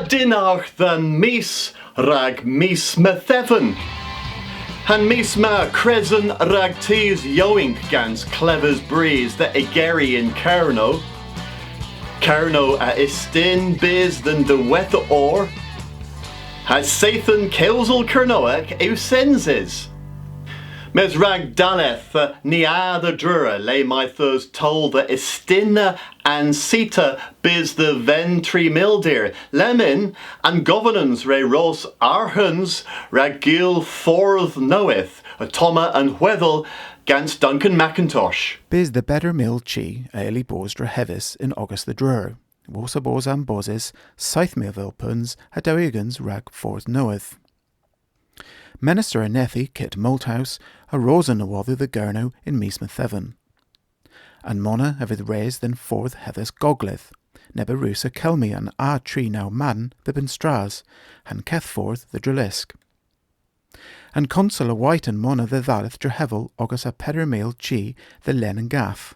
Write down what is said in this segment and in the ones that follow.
dinach than mis rag mis methevan. Han mis ma cresen rag tees yoink gans clevers breeze that egeri in Carno. Carno a istin biz than de weather or. Has Sathan Kelsel Kernoak Eusenzes. Mes rag daleth ni the drura lay my thurs told the istina and sita biz the ventri mildir lemon and governance re ros arhans ragil forth knoweth a toma and whethel gans Duncan Macintosh. Biz the better mill chi early bosdra hevis in August the drur. Wosa bos and boses, South Millville puns, hadowigans rag forth knoweth. Minister Anethi kit Malthouse, a rosa nawathu the Gurno in Meesmathevan. And Mona of it raised then forth heathers gogleth, Neberusa kelmi and a tree now man the benstras, and keth forth the drilisk. And consul a white and Mona the thaleth drehevel august a pedermail chi the len and gaff.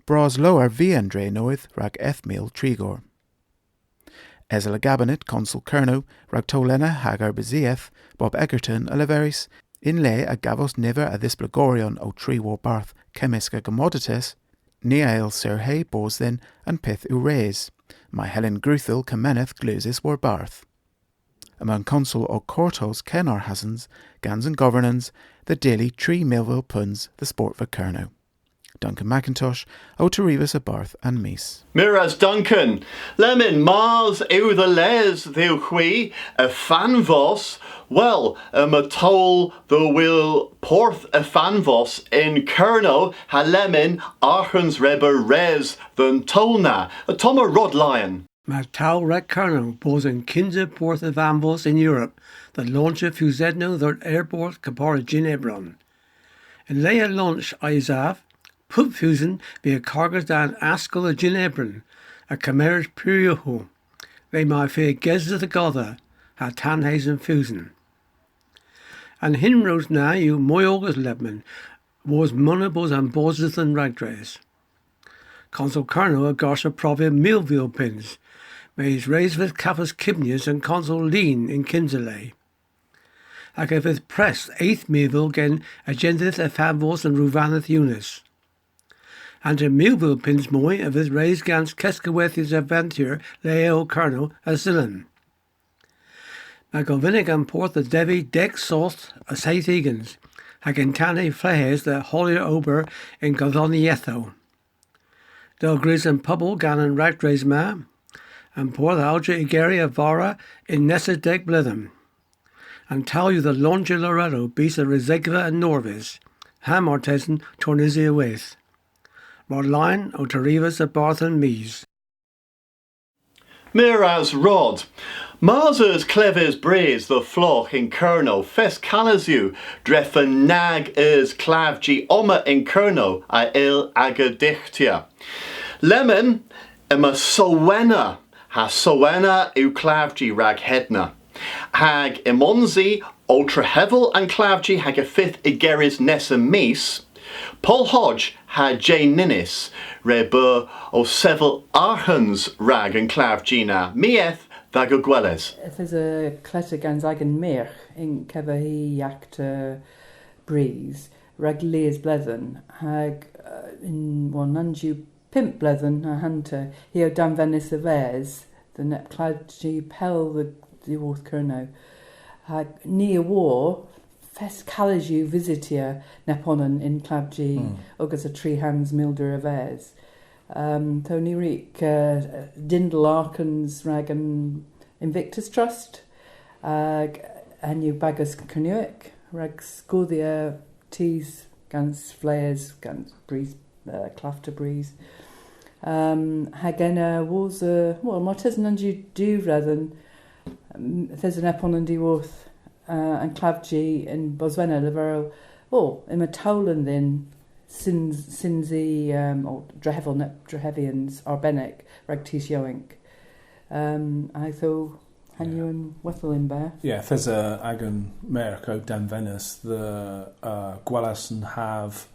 Bras lower viandre knoweth rag ethmeal trigor. Ezela Gabinet, Consul Kerno, rag tolena hagar bezieth, Bob Egerton Oliveris, in lay a gavos never a this blagorion o tree war barth chemisca commodites, neael serhe bos then and pith ures, my Helen Gruthil commeneth glusis war barth. Among Consul o Cortos Kenar Hassans, Gans and Governance, the daily tree Millville puns, the sport for Kerno. Duncan Macintosh, O Terivus a Barth and Mees. Miras Duncan, Lemon Mars ew the les thou hui, a fanvos, well, a matol the will porth a fanvos in Kerno, ha lemon archens reber res than tolna, a toma rod lion. Matau rek Kerno, bos in kinze porth a fanvos in Europe, that launch a fuzedno thort airport kapara Ginebron. And lay a launch Isav, Pub fusen be a cargas dan askel a Ginebran, a cameras purioho. They my fear gezda the gotha, ha tanhazen fusen. And hinrose na you moyogas lebman, was monobos and bosses and ragdres. Consul Kerno a gosha provia Millville pins, mays raised with capas kibnias and consul lean in Kinselay. Like if with press 8th Millville gen agendith a favos and ruvaneth unis. And in Millville pins moy of his raised gans Keskawethis adventure Leo Kerno a Zillan. Magovinig and port the Devi Dex Sauce a Saint Egans, Hagentane Flehes the Holier Ober in Godonietho. Del Gris and Pubble gan and Ragdrays ma, and pour the Alja Igeria Vara in Nessa Deg Blitham. And tell you the Longe Loretto beats the Rezegva and Norvis, Ham Artesen Tornizia Waith. Rodline o Terivas a Barth and Mees. Miras Rod. Marsers cleves braes the floch in Kerno, fes calazu, dreffen nag is clavgi oma in Kerno, a il agadichtia. Lemon, ima sowena, ha sowena u clavgi rag hedna. Hag imonzi, ultra hevel and clavgi hag a fifth igeris nessa mees. Paul Hodge had Jane Ninnis, Rebur o several Arhans rag and clavgina, mieth Vagogwelles. If there's a kletter gans eigen meer in kevahi yakta breeze, rag leers blethen, hag in one nanju pimp blethen a hunter, he o dan venis of airs, the net cladgy pel the worth kerno, hag near war. Fes calaju visitia neponon in Clabji, ogus a tree hands milder of airs. Tony Reek, Dindle Arkans Ragan Invictus Trust, and you Bagus Kernuic, Rag Scodia Tees, Gans Flares, Gans Breeze, Clafter Breeze. Hagena was well, Martes Nanju do rather than there's an eponon di worth. And Clavji in Boswena Livero, in a Tolan then Sinzi or Drehevians Arbenik Ragtish Yoink. I thought Hanyu and Wethel in Bear. Yeah, there's a Agan Merco Dan Venice, the Gwallason have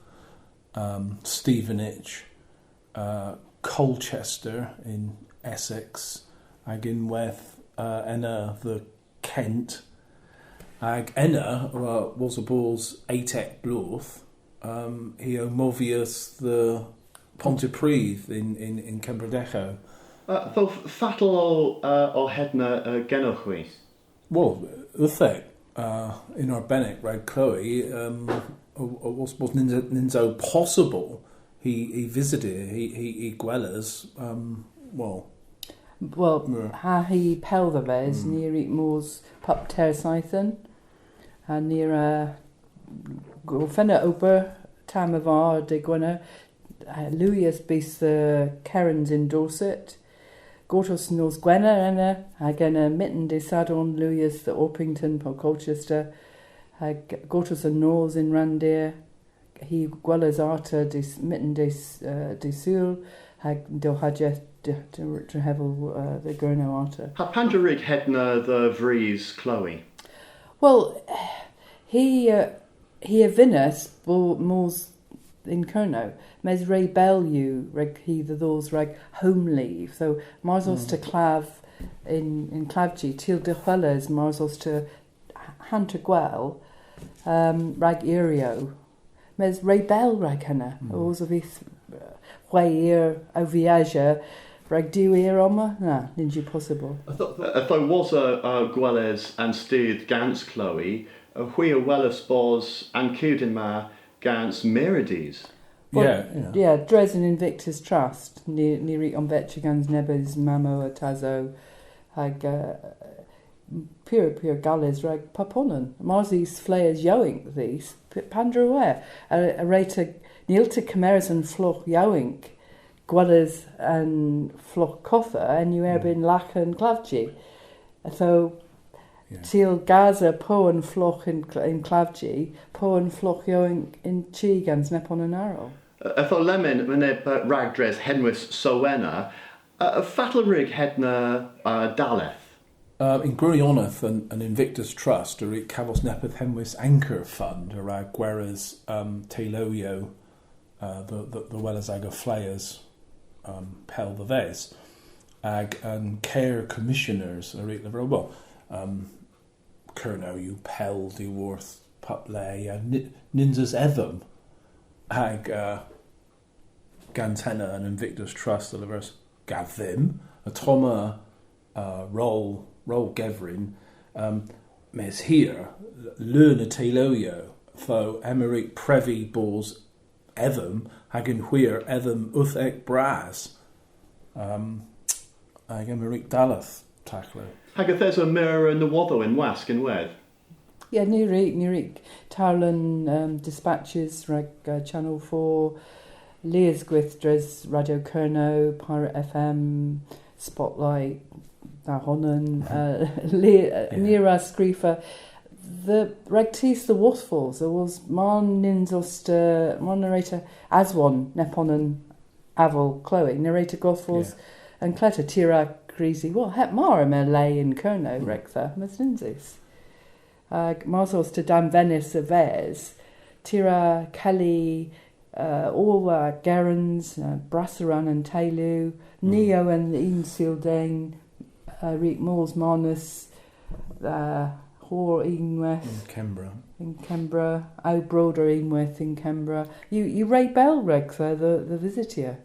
Stevenage, Colchester in Essex, Agan with enna the Kent, ag enna was a balls Atec Bloth, he omovius the Pontypridd in Cembradecho. Tho fatal o hedna genochwi. Well, Uthek, in Arbenik, right, Chloe, was ninzo possible. He visited, he gwellas, ha he pel the ves near it mors pup tersaithen and near Gorfenna ober time of our de Gwenna Louis bis the Kerens in Dorset Gortos nos Gwenna enna again a mitten de Sadon Louis the Orpington po Colchester Gortos and Nors in Randir he gwellas arta dis mitten de Sul do hadjet to hevel the Gurno arta. Ha Panderig hedna the Vries Chloe. Well, he avinus mors in Kerno mes Ray Bellew reg he the those reg home leave so Marzos to Clav in Clavji til de Hullers Marzos to Hunter Gwell rag Irio mes Ray Bell rag hana also with way o viaja rag do oma na ninja possible. I thought was a Gwelles and Steed Gans Chloe, a wheel Wellis Bos and Kudinma Gans Merides. Yeah, Dresden Invictus Trust, near on Vetchigans Nebes Mamo Tazo, hag pure gullis rag Paponan. Marzi's flayers yoink these, Pandra a rate Nilta Cameras and Floch yoink, Gwellas and Floch Cotha, and you erbin Lach and Clavji. So, Til Gaza Po and Floch in Clavji, Po and Floch yoink in Chigans Nepon and Arrow. I thought Lemon when they ragdres Henwis Sowena, a fatal rig hedna Daleth. In Gwirionath and Invictus Trust, or Cavos Nepeth Henwis Anchor Fund, or Guerras Tailoyo, the Wellesaga Flayers, Pel the Ves, and Care Commissioners, or well, Kerno, you Pel, the Worth, Putley, Ninjas Evam, Gantena and Invictus Trust, the Livers Gavim, a Toma Roll Gevrin, mes here, learn a Tailoyo, tho Emmerich Previ Balls Evam, hagen Huir Evam Uthek Bras, Emmerich Dalath Tackler. Hagathes a mirror in the Watho in Wask and Wed. Yeah, Nirik, Tarlan Dispatches, rag Channel 4, Lears Gwithdres, Radio Kerno, Pirate FM, Spotlight, Dahonan, Nira Screefer. The Regtis the Waterfalls, there was Mon Ninzost, Mon narrator Aswan, Neponan, Aval, Chloe, narrator Gothfalls, and Cleta Tira Greasy. Well, Het Mara me lay in Kerno, Regtha, Mes Ninzis. Marzos to Dan Venice of Vez, Tira Kelly, all Gerrans, Brassaran and Tailu, Neo and Ian Sildane, Reek Moores Marnus, Hor Eanweth in Canberra, O Broader Eanweth in Canberra. You Ray Bell Regtha, the visitor.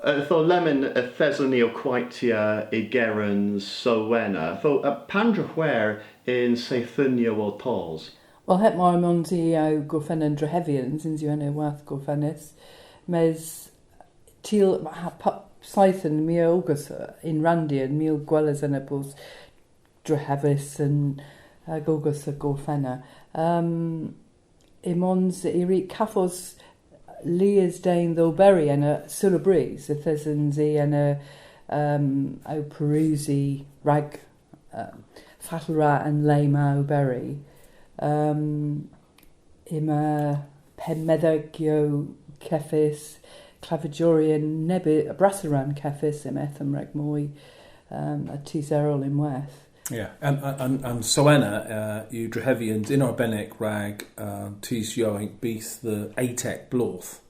Tho Lemon a Thesony o Quaitia Igerans Sowena. Tho a Pandra in Seithunio o Tolls. Well, het mar monti o Gorfen and Drehevians, in Zueno Wath Gorfenis, mes til pup Scythen mi August in Randian, mil Gwellas and Apples Drehevis and Gogus a Gorfena. Imons Eric Caffos Leas Dane though Berry and a Sulabreeze, a Thessenzi and a O Perusi Rag Fatalra and Lema Berry. Ima Penmedagio Kefis, Clavigorian Nebi Brassaran Kefis, im Etham Regmoy, a Tizerol in Weth. Yeah, and Soena, you Drehevians in Arbenik Rag, Tis Yoink Beast the Atec Bloth,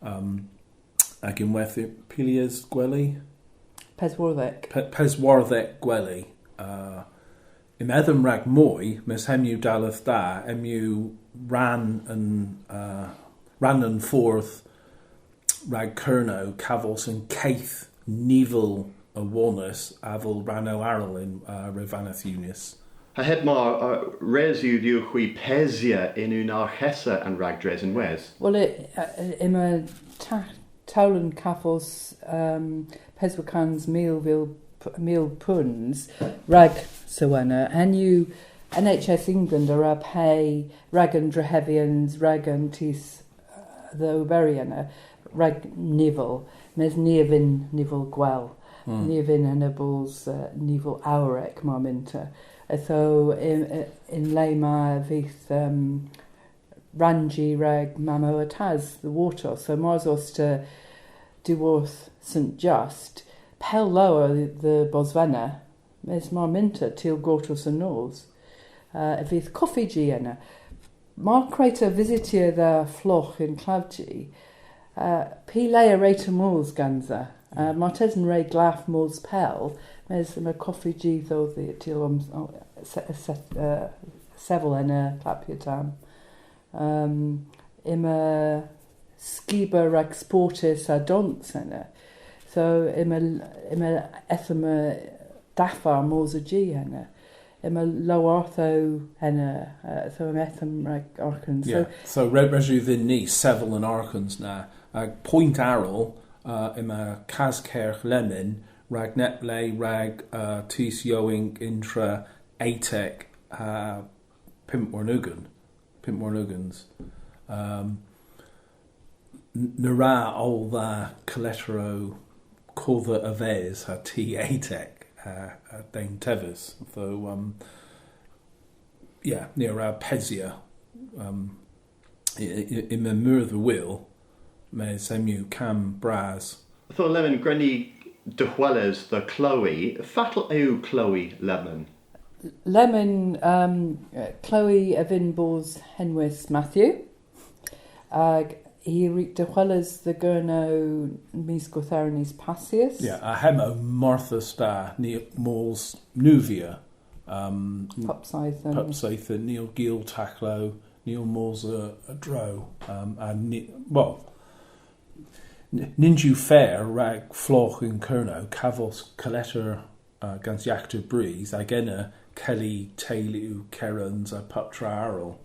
Agin Weth Pilias Gwelly, Peswarthek. Peswarthek Gwelly, Im edym rag mwy, mes hemw dalath da, emw ran yn ffordd rag Cerno, cafos yn ceith nifl y wanus a fel rano arol in Rifanath Unis. Ha heb maar resu diw chwi pesia in un archesa and ragdres and wes. Well, im a taulen cafos peswacans meal puns rag sewena and you NHS England are up hey rag and drehevians rag and tis the oberiana rag nivel mes nievin nivel gwell nievin enables nivel aurek marminta so in lema vith rangi rag mamo ataz the water so marzos to Duworth St Just Pell lower the Bosvena mes marminta til gortos and nors vith coffee giena mar crater visitia the floch in Clavgi P layer rate moles ganza Martes and Ray Glaff moles Pell mes a coffee g though the til several in a clapiatam im a skiba rag sportis a dons in so im a ethema dafa moles a g in im a low ortho in so im ethem rag orcans so resu ddyn ni several yn orcans na point arol im a cascerch lemon rag netle rag tis yoing intra atec pimp mornugans nara all the coletero cotha aves ha t atec dain tevis so near pesia in the mur the will me semu cam bras Tho lemon granny de Hueles the Chloe fatal ew Chloe lemon. Lemon Chloe Evinbos Henwis Matthew he reeked de Hueles the Gurno Misgothernis Passius a hemo Martha Star Neil Moles Nuvia Pupsaithan Neil Gill Taclo Neil Moles a Dro and Ninju Fair rag floch in Cerno Cavos Coletter gans Jactor Breeze agena Kelly Tailu Kerans a Putra Arl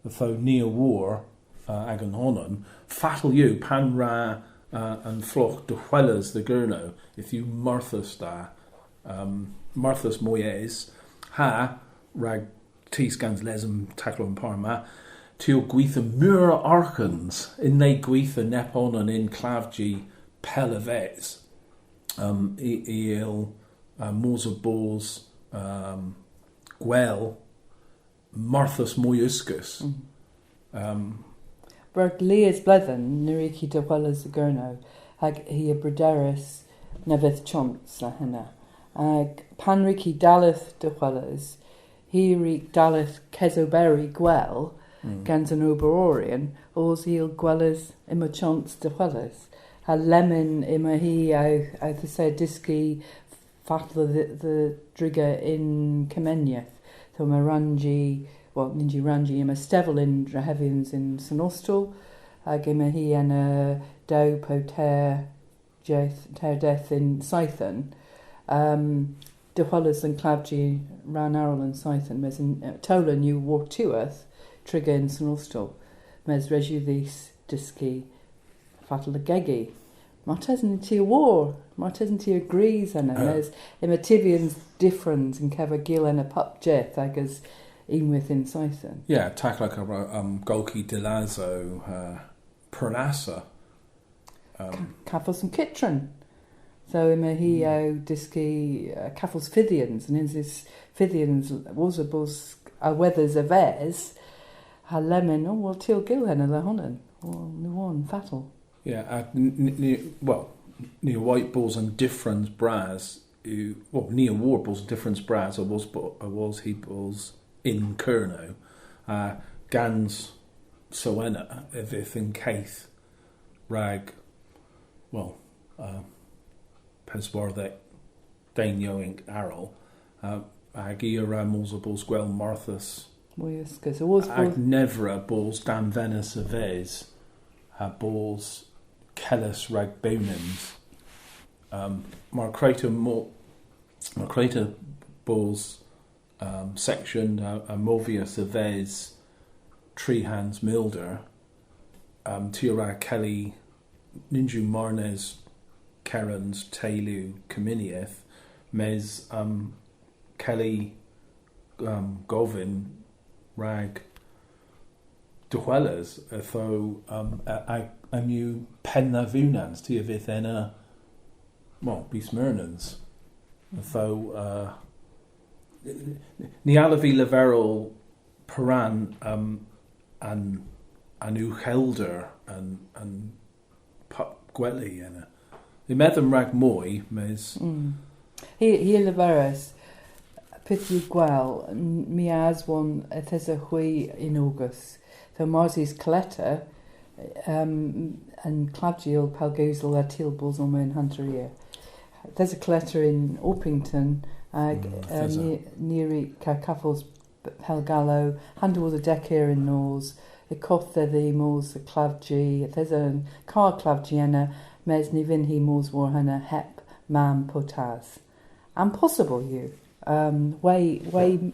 tho Neil War agan honon fatal you pan ra and floch de Hueles the Gurno if you Marthas da Marthas Moyes ha rag tis gans lesum taclo and parma Til gweitha mura archans in ne gweitha nepon and in clavgi pelaves il mosa balls gwell Marthas moyuscus Berg Leas Blethen Niriki de Hueles Gurno hag he a Brederis Nevith Chomps la henna hag Panriki Dalith de Hueles he reek Dalith Kezoberry Gwell gans an Oberorian oes il Gwellas ima Chomps de Hueles ha lemon ima he I the said diski fatla the drigger in Kemenieth so Marangi Ninji Rangi ima stevel in Drahevians in Sanostal hag ima he and a dow poter death in Scython de Hueles and Clavgi ran Arol and Scython mes in Tola new war to earth trigger in Sanostal mes reju these diski fatal gegi Martesn ti war Martesn ti agrees and mes imativians difference in Keva Gil and a pup jet as in within Scython. Yeah, tack like a Golki Delazo Pronasa. Cafos and Kitron. So ima he diski Cafos Fithians and in this Fithians was a bus a weathers of theirs ha lemon well til Gilhen a la honan or new one fatal. Yeah, near white balls and difference bras near war balls difference bras was he balls in Cerno gans Soena if in Caith rag Peswarthek Dain Yoing Arrow ag I ra môs o bos gwel Marthas. Mwyysgys. Oes Ag bod... nefra bos dan Venice a fes, ha bos Celis rag Bonans. Mae'r creator bos section a Movius a fes Tree Hands Milder, Tiora Kelly Ninju Marnes Kerens Teilu Cominieth, Mes Kelly Govin rag Duhuelas, tho a new penna vunans ti a fydd enna, well, Bismernans. Tho ni alafi leverol Paran an uchelder an gweli enna. I meddwl rag mwy, mes... Hi leferus, peth yw gwel, mi as one ethes a hwy in August. So Marsy's Coletta, and Cladgiel Palgosel a Tilbles on Moon Hunter here. There's a Coletta in Orpington, near Carcaffles Pelgallo, Handle was a deck here in Norse, the Coth the Moors, the Clavgi, there's a car Clavgiena, Mes Nivin he Moors Warhana Hep Man Potaz. And possible you. Way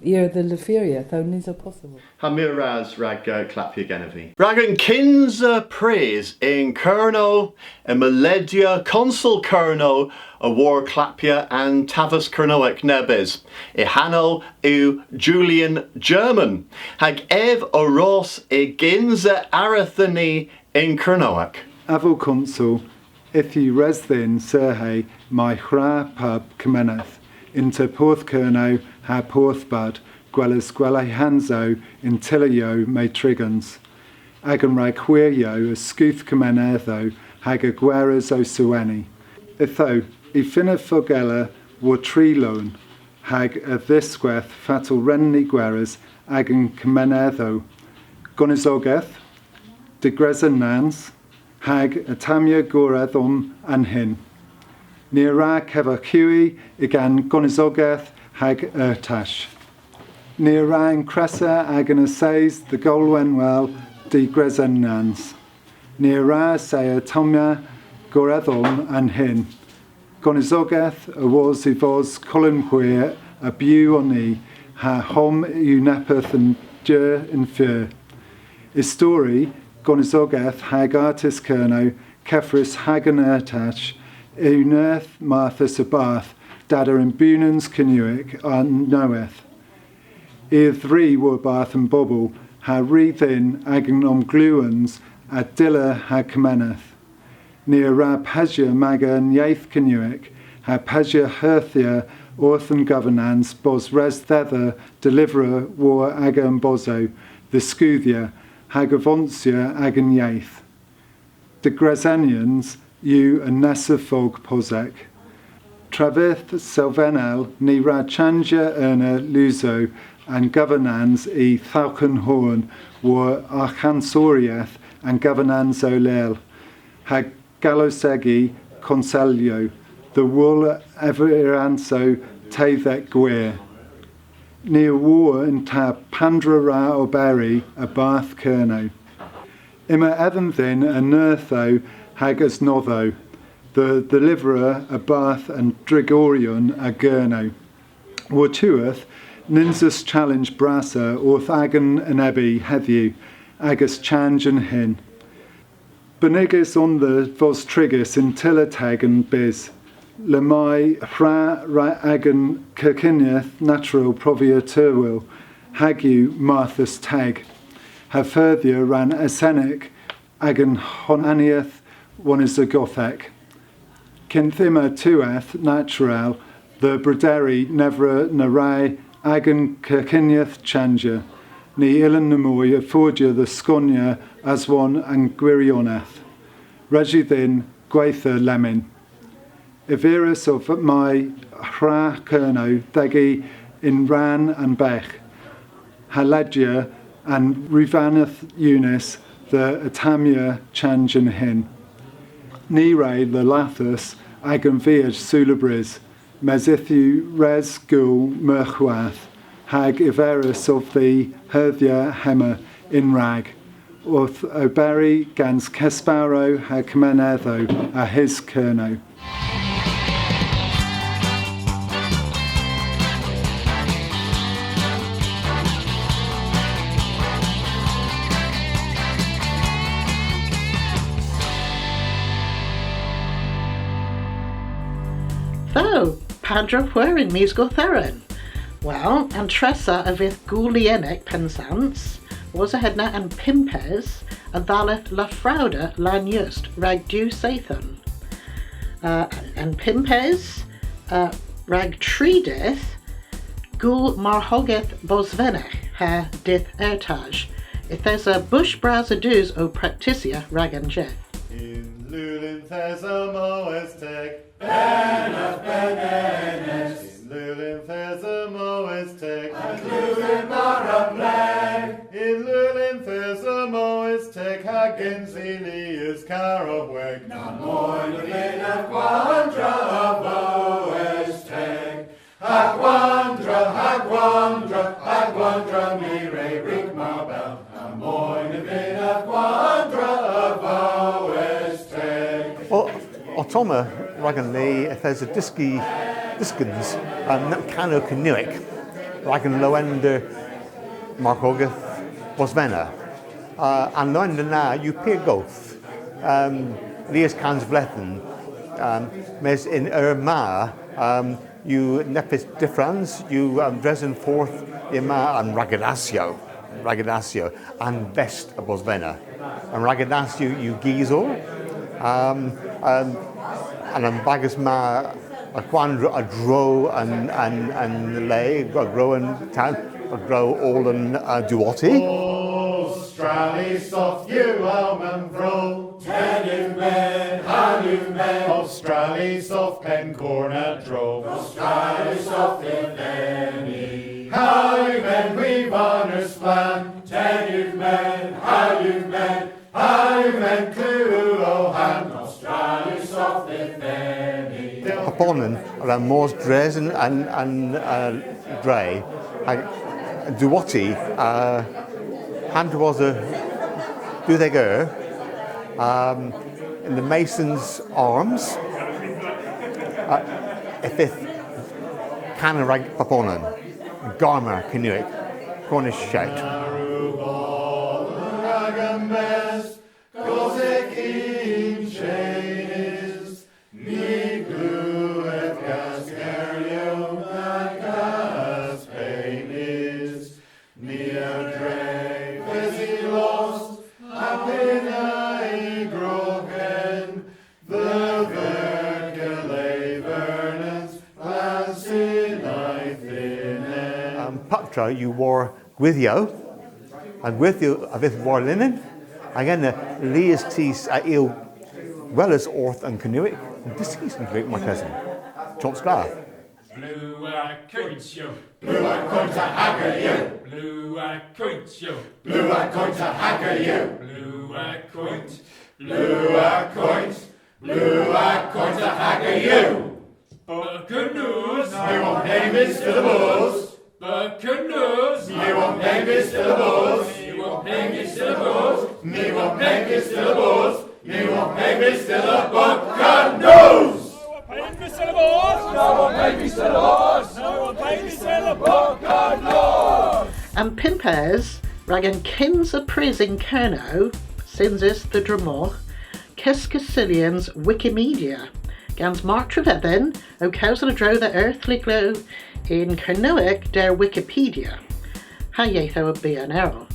ear the Leferia, though needs are possible. Hamiraz rag clapia genevi. Ragan kins praise in Kerno, in Meledia consul Kerno, a war clapia and Tavus Kernoic nebes. Ihano u Julian German. Hag ev oros e ginza arathani in Kernoic. Avo consul, ithi resdin serhe my hra pub comeneth. Inter porth Kerno ha porthbad, gwelys gwelai hanzo in tilio me trigans. Agan rag hwirio a scuth comenetho hag a gweras o sueni. Itho, I finna fogella war tree loan, hag a visgweth fatal renni gweras agan comenetho. Gonizogeth, de gresan nans, hag a tamia gorathom anhin. Near ra keva kiwi igan gonizogeth hag ertash. Near ra in cressa agan says the golwenwell de gresenans. Near ra say a tomia gorathom and hin. Gonizogeth a was I vos colimqueer a bew oni ha hom unepeth and jer in fear. Istori Gonizogeth hag artis kerno kefris hagan ertash. Unerth Marthas Abath, Dada in Bunans Canuic, knoweth. Ere three were Bath and Bobble, ha wreathin agnom gluans, Adilla ha commeneth. Near Rab Hasia Maga and Yaith Canuic, ha Pasia Herthia, Orthan Governance, Bos Res Thether, Deliverer, War Aga and Bozo, the Scuthia, Hagavontia Agan Yaith. The Grazanians, you and Nessa Fog Pozek. Travith Selvenel, ni Rachanja Erna Luzo, and Governans I Falcon Horn, war Archansoriath, and Governans Olel. Hag Galosegi Conselio, the wool Everanso Tavek Gwer. Near war and tab Pandra Ra Oberi, a Bath Kerno. Ima Evanthin and Nertho, Hagas Notho, the deliverer a Bath and Drigorion a Gurno. Wartuath, Ninsus challenge Brasa, Orth Agan and Ebby Hedthew, Agus Change and Hin. Benigus on the Vos Trigus in Tillatag and Biz, Lemai Hra Ra Agan Kirkineth natural Provia Turwil, Hagu Marthas Tag, Haferthia ran Esenic, Agan Honanieth, one is a Gothek. Kinthima tuath natural, the Broderi nevra narai agan kirkinyeth chanja, ni ilan namoy forgia the Sconia as one and Gwirioneth. Regithin gwaitha lemin. Ivirus of my hra kerno degi in ran and bech, Haladja and Rivaneth Eunice the Atamia change and hin. Nire the Lathus, Agan Viaj Sulabris, mes ithu res gul merchwath, hag iverus of the herthia hema in rag, orth oberi gans kesparo hag menetho a his kerno. So, Padra Puerin mis go therin. Well, and Tressa a vith Gulienek pensants, was a hedna and Pimpes, a dhaleth la frauda lan just rag du sathan. And Pimpes, rag trideth, gul marhogeth bosvenech ha dith ertage. If there's a bush brazadus o practicia rag and jeth. In Lulin Thesamoestek. Benef benenes. In Lulin Thesamoestek. And Lulin marapleg. In Lulin Thesamoestek. Hagensilius Carabweg. Namoin benef quandra of Oestek. Hagwandra, mire rig marbel. Namoin benef quandra of Oestek. Well, Otoma Ragan Lee, if there's a Diskins, Cano Canuic, Ragan Loender Markogath Bosvena, and Loender Na, you peer goth, Lias Cans Vlethen, Mes in Erma, you Nepis Diffrans, you Dresden Forth, Ima and Ragadasio, and Best of Bosvena, and Ragadasio, you Giesel. And bagus ma a quandra a dro and lay a grow and tan a grow all and duotti. Australis of you alman bro. Tenuv men, hanuv men. Australis of pencorna dro. Australis of the Lenny. Hanuv men we honors plan. Tenuv men, hanuv men. Hanuv men clue o han. Australis of the Lenny. Upon around Moors Dresden and Dre, duotti, hand was a do they go in the Mason's arms, if it Canarag Paponan, Garmer Canuic, Cornish shout. Patra, you wore Gwithio, and Gwithio a bit wore linen. Again, the Leas Tees Il Wellers Orth and Canuic. This is great, my cousin. Chomps Glar. Blue cointio. Blue coint to hacker you. Blue cointio. Blue coint to hacker you. Blue coint. Blue coint. Blue coint to hacker you. But good news. You won't pay this to the bulls. But good news. You won't pay this to the bulls. You won't pay this to the bulls. You won't pay this to the bulls. You won't pay this to the buccaneers. And Pimpers, ragan kins a praising Kerno, Sinsis the Dramoch, Keskasilians Wikimedia, Gans Mark Trevevin, O Cousel Dro the Earthly Glow, in Kernoic der Wikipedia, Hayetho a Bian Errol,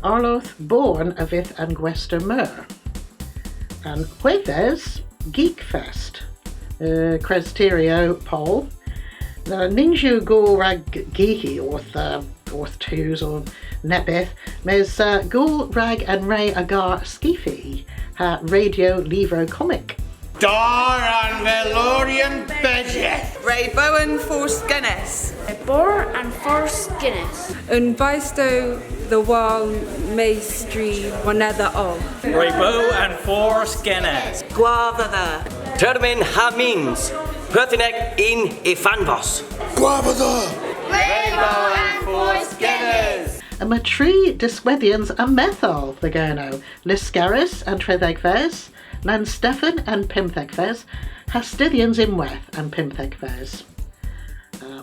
Arloth born of Ith and Gwester Mer, and Huethes Geekfest, Cresterio Paul, the Ninju Gul Rag Geeky Orth Twos or Nebith, Mes Gul Rag and Ray Agar Skiffy, ha Radio Livro Comic. Dar and Velorian Bedget. Ray Bowen Force Guinness. Bor and Force Guinness. Un Vaisto the Wall Maestri Wanether O. Ray Bow and Force Guinness. Guava the. Termin Hamins. Perthinec in Ifanvos. Guavada! Rainbow and four skinners. A matri disweddians a methyl the Gurno, Liscaris and Trethegves, Nan Stefan and Pimthegves, Hastidians imweth and Pimthegves.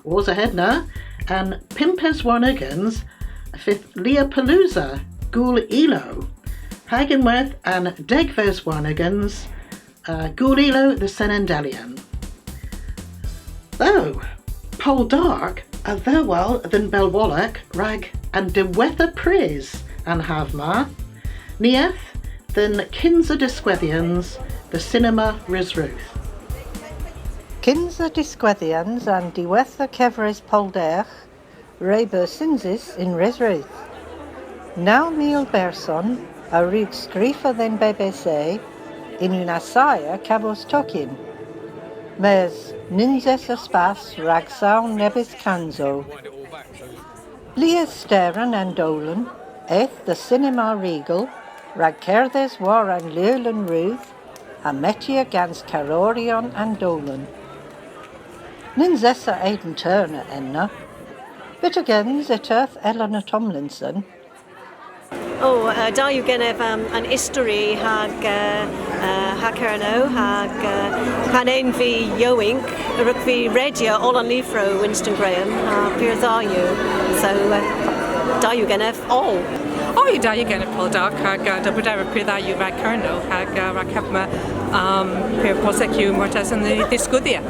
Was ahead now, and Pimpes Warnigans, fifth Leopalooza, Ghoul Elo, Hagenworth and Degves Warnigans, Ghoul Elo the Senendelian. Though, Pol Dark, a Thewell than Belwallach, Rag and Dewetha Praise and Havma, Nieth than Kinza Disquethians, the Cinema Risruth. Kinza Disquethians and Dewetha Kevres Polderch, Reber Sinsis in Risruth. Now Neil Berson, a Rig Scrifa than BBC, in Unasaya Cabos Tokin. Mes Ninzes Aspas Ragsaun Nebis Kanzo. Lias Steran and Dolan, Eth the Cinema Regal, Ragkerdes War and Leolan Ruth, Ametia Gans Carorion and Dolan. Ninzessa Aiden Turner enna, but again Zeteth Eleanor Tomlinson. Da you genef an history hag Hakerno hag Hanen vi Yoink ruk vi Regia all on Lifro Winston Graham Pier da you so you genef all. You da you genef Paul Dark hag Dabudara Pier da you Rakerno hag Rakapma Pier Posecu Mortes and the Discudia.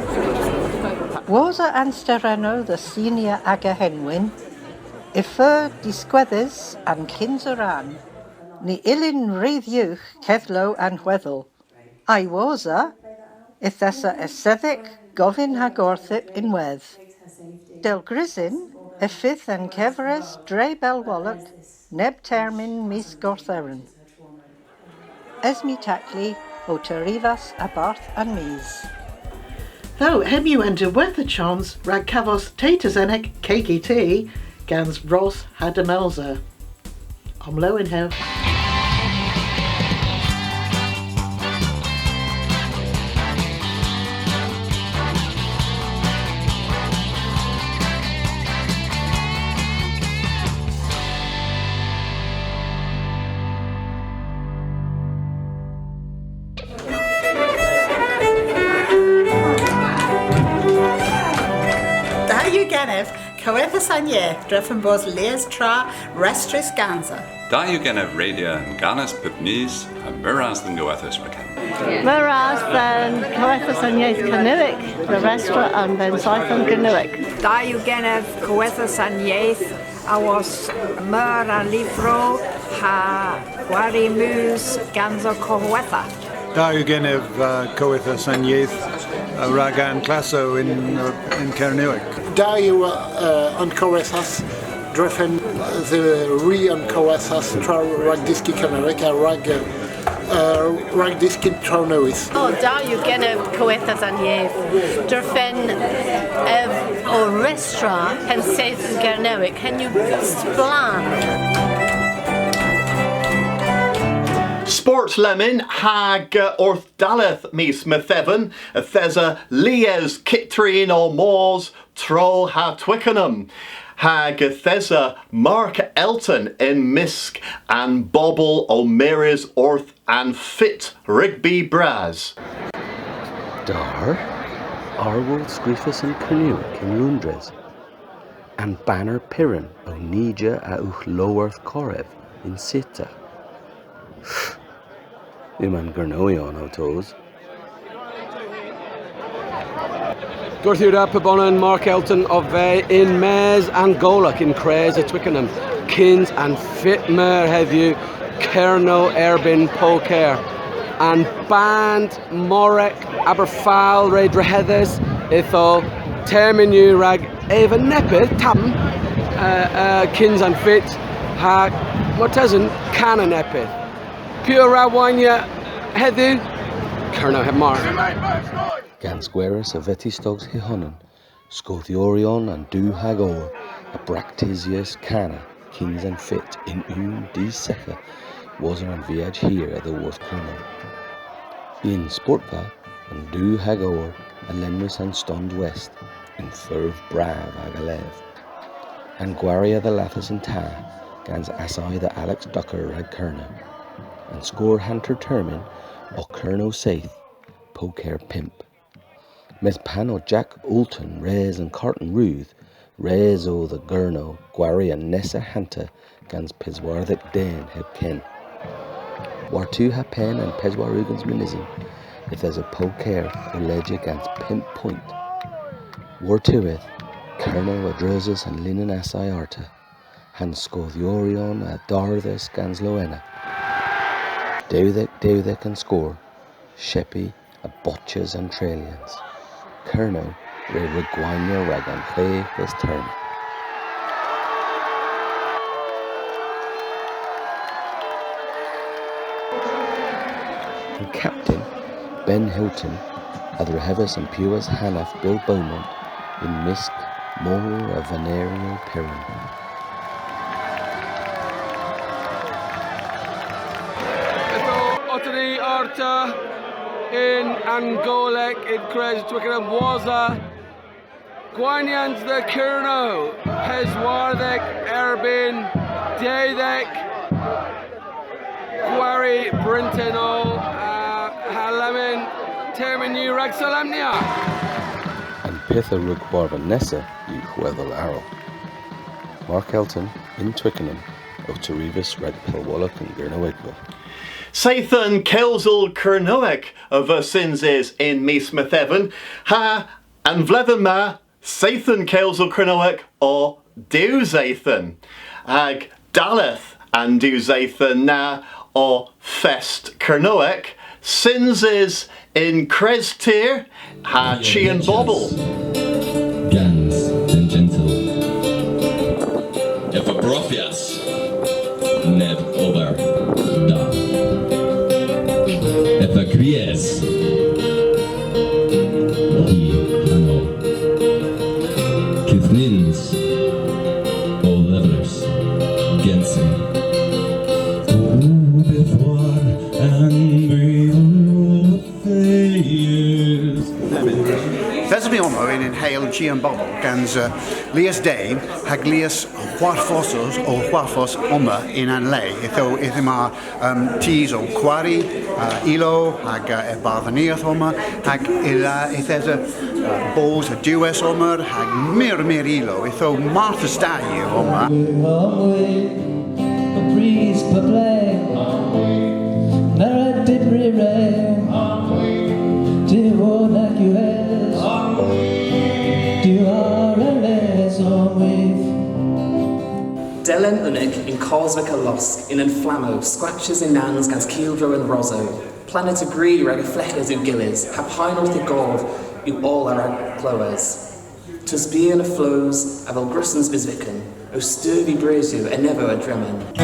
Wosa Anstereno the senior Aga Henwin. Ifer disquethers and kinzeran, ni ilin reithiuch kethlo and wethel. I wosa, ithessa esethik govin hagorthip in weth. Del grisin, ifith and keveres dre belwallach, neb termin mis gortherin. Esmi takli, o terivas abarth and mis. Though hemu and Dewetha chons, Ragkavos Tatazenek KKT, Gans Ross Hadamelza. Omlo in hell. Da you genef, Coetha Sanye, Dreffen Bos Lees Tra, Restris Ganza. Da you genef Radio and Ganas Pipnis, and Miraz than Goethas Rakan. Miraz than Coetha Sanye Canuic, the restaurant and then Siphon Canuic. Da you genef Coetha Sanye, I was Mura Livro, Ha Warimus Ganzo Coetha. Da you genef Coetha Sanye, Ragan Classo in Kernuic. Da you uncoesas, Dreffen the re-uncoesas tra Ragdiski Canaric, Ragdiski Tronois. Da you genef Coetha Sanye, Dreffen o restaurant, and safe Gernoic, can you splan? Sports Lemon hag Orthdaleth mis Methevan, Thesa Lies Kitrin or Moors, Troll ha Twickenham. Hag Thesa Mark Elton in Misk and Bobble O'Meara's Orth and Fit Rigby Braz. Dar, Arwold Scrifus and Canuic in Lundres, and Banner Piran O'Nija a Loworth Korev in Sita. Iman Gurnoion o toes. Gorthuda Pabonan Mark Elton of in Mez and Golak in Crays at Twickenham, Kins and Fitmer Hedhu, Kerno Erbin Poker, and Band Morek Aberfal Ray Drehedes, Itho, Terminu Rag Eva Nepith, Tam, Kins and Fit, Ha Mortezan, Canon Epith. Pure Rawanya Hedhu, Kerno Hemar. Gan Squares a Vetistogs Hihonan, Scotiorion and Du Hagor, a Bractisius Cana, Kings and Fit in D Seca, was an viage here at the Worth Corner. In Sportva and Du Hagor, a lenmus and stond west, in furv brav ag a lev. And gwaria the lathas and ta, gans asai the Alex Ducker ag Kerno, and score hunter termin, o Kerno saith, poker pimp. Mes pano Jack Ulton, Rez and Carton Ruth, Rez o the Gurno, gwaria Nessa Hanta, gans Peswarthik Den heb ken. War two ha pen and Peswarugans minizin, if there's a poker or ledger gans pimp point. War two it, Kerno adruzes and linen asai arta, han scothorion a darthes gans loena. Deudek and score, Sheppy a botches and trillions. Kerno re reguanya ragan fe his term. And Captain Ben Hilton, other Hevis and Puas Hanaf Bill Beaumont, in Misk more a venereal Piran. Ottery Arta in Angolek in Cres Twickenham was a Guanyans the Kerno, Peswarthik, Erbin, Daedek, Gwari, Brintino, Halamin, Terminu, Ragsalamnia. And Pitha Rugbar Vanessa, you Huethel Arrow. Mark Elton in Twickenham, Otarivus, Reg Pilwallock and Gurnowigville. Sathan Kelzel Kernoek of Sinzes in Meesmith Evan, Ha and Vletherma, Sathan Kelzel Kernoek or Dewzathan, Ag Daleth and Dewzathan na or Fest Kernoek, Sinzes in Crestir, Ha Chi and Bobble. Gans and Gentle. Ephobrophias, Neb over Da. Epagries, He Hano. Kithnins, O Levelers, Gensen. Fesby Omo in Hale G and Bobble gans Leas Day hag Leas Huarfosos or Huarfos Oma in Anlay ithima teas o Quarry Ilo hag Barvaniath Oma hag if there's a balls a Dues Oma hag Mir Ilo itho Martha Stayu Oma breeze per play Merit did re-ray Do all like you has Do all as on with Delen Unig in Carswick a Losk in Enflammo Scratches in Nans gans Keeldro and Rosso Planet agree reg fleckers in Gillies Hap high north in Gord you all are at Cloes Tus beer a flows Avel Grussens bisvicken O sturdy brezu and never a dremen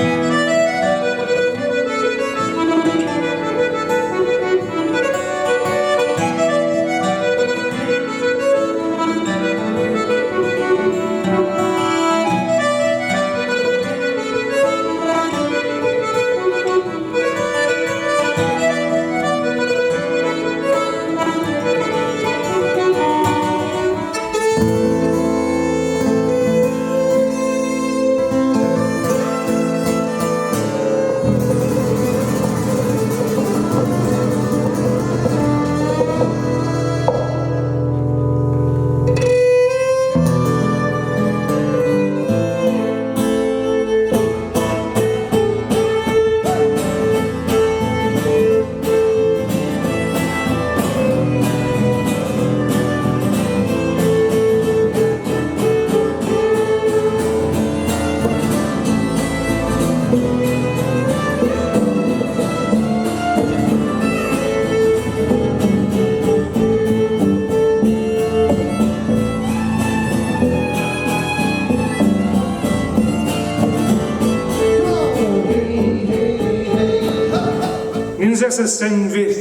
Minzesa senvith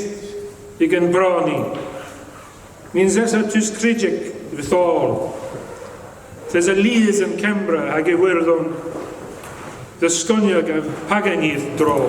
igen brani. Minzesa tus krigic vithal. There's a lees in Canberra hag wirdon. The sconiag of Paganith draw.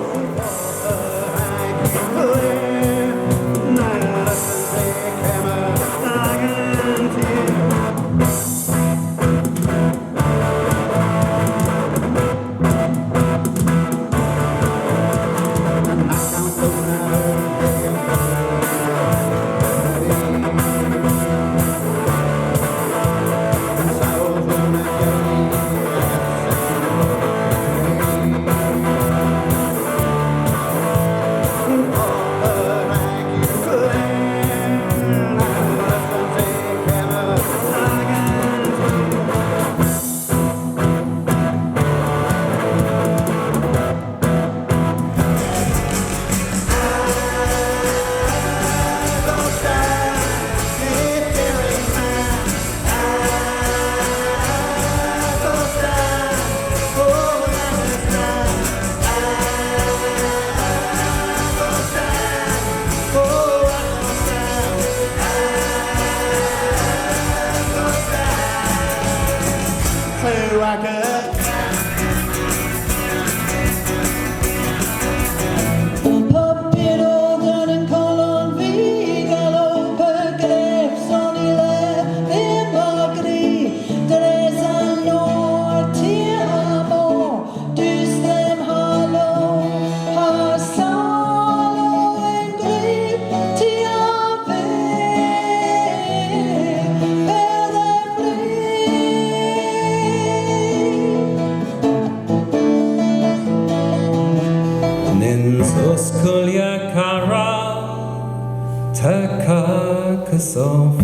cracker. Oskolja kara taka kasof.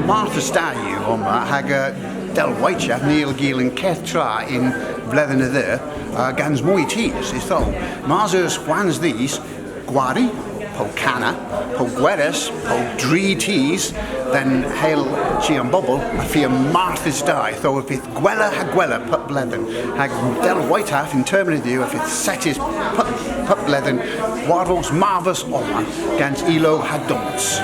Martha Stayu oma hag del waitja Neil Gielan Ketra in Vlethen there gans moi teas is though Marzers Juans these Guari, po Cana, po Gueres, po Dree teas, then hail Chian Bobble, a fear Martha's die, though if it Gwella ha Gwella put Blethen, hag del white half in terminal do if it set his put Blethen, Waddles Marvus oma gans Elo ha Dunce.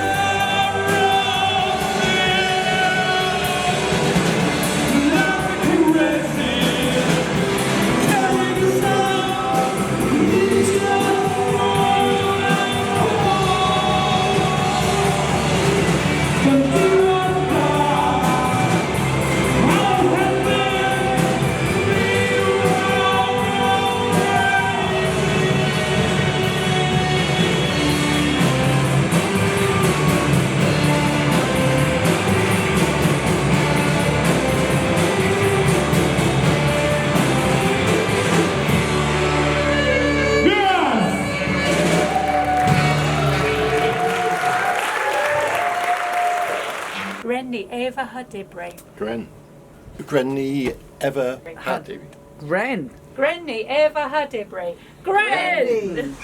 Grenny Eva Hadibre. Grenny Eva Hadibre. Grenny Eva Hadibre. Gren!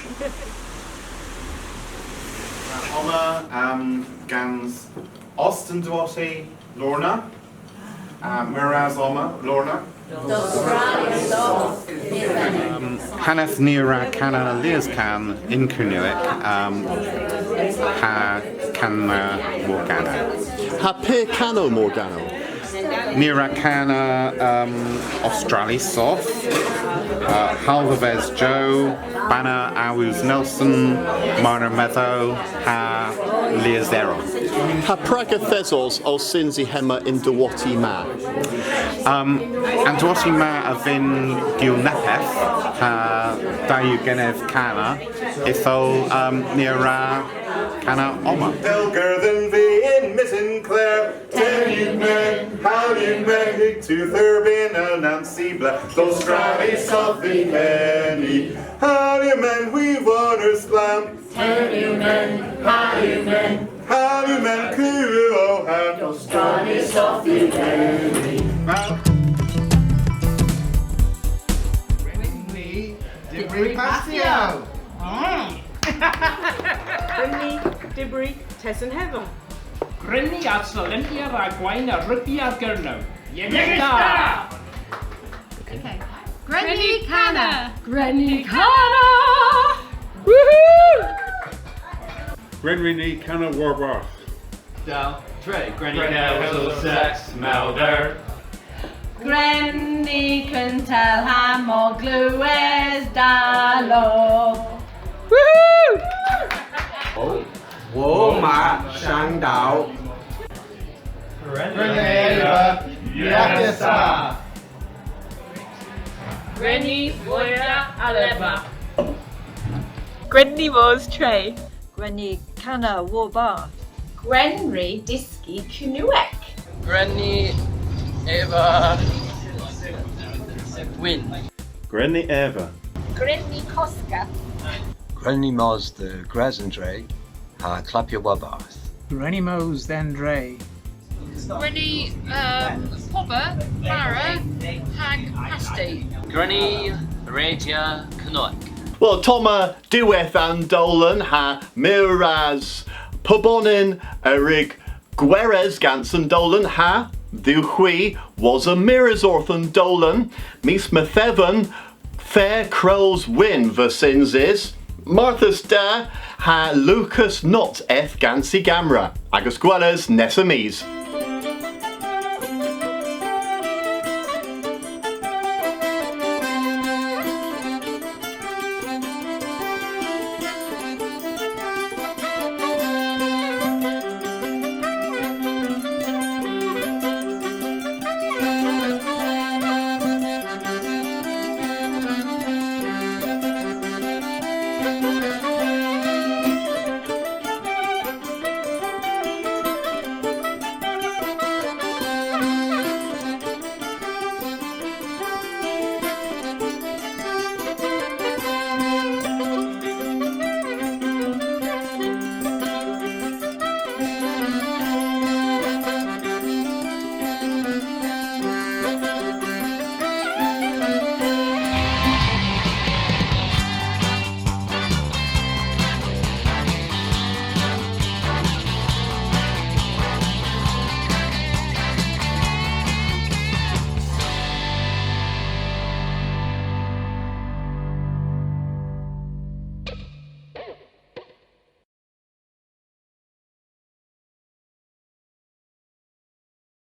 Oma gans Ostenduotti Lorna. Miraz Oma Lorna. Haneth Nira Cana Liascan in Kernuic, Ha Canna Morgana. Ha Pe Cano Morgano. Nira Cana Australis Soth, Halvavez Joe, Banner Awuz Nelson, Marner Metho, Ha Liazero. Ha Praga Thezos o Sinzi Hema in Dawati Ma. And Dawati Ma Avin Gilnepeth, Ha Dayu Genev Cana, Ithol Nira Cana Oma. Elgar than be in Mitten Clare, tell you men, how you make to Thurbin and Nancy Black, those stravis of the penny, how you men we water slam, Tell you men, how you men, cool oh hand, those stravis of the penny. Debris Patio. Grinny, Dibri, Tess and Heather. Grinny at Solympia Raguina Ripia Gurno. Yemista! Okay. Granny Cana! Granny Cana! Woohoo! Granny Cana Warbar. Dal, Trey, Granny Cana Sex, Melder. Granny can tell how more glue is Dalo. Woohoo! Wo ma shang dao. Reneva Yakasa. Grenny Moira Aleba. Grenny Mos Trey. Grenny Kana Warbar. Grenry Diski Kunuek. Granny Eva Win. Grenny Eva. Grenny Koska. Granny Mos the Grazendre, ha Clapia Wabath. Granny Mos Dendre. Grenny Popper Para Hag Pasty. Granny Regia Canuck. Well, Toma Dueth and Dolan ha Miraz Pubonin Erig Guerres Ganson Dolan ha Duhui was a Mirazorthan Dolan Mis Methevan Fair Crows Win Versinzis Martha's Da ha Lucas Not Eth Gansi Gamra Agus Gueles Nesamis.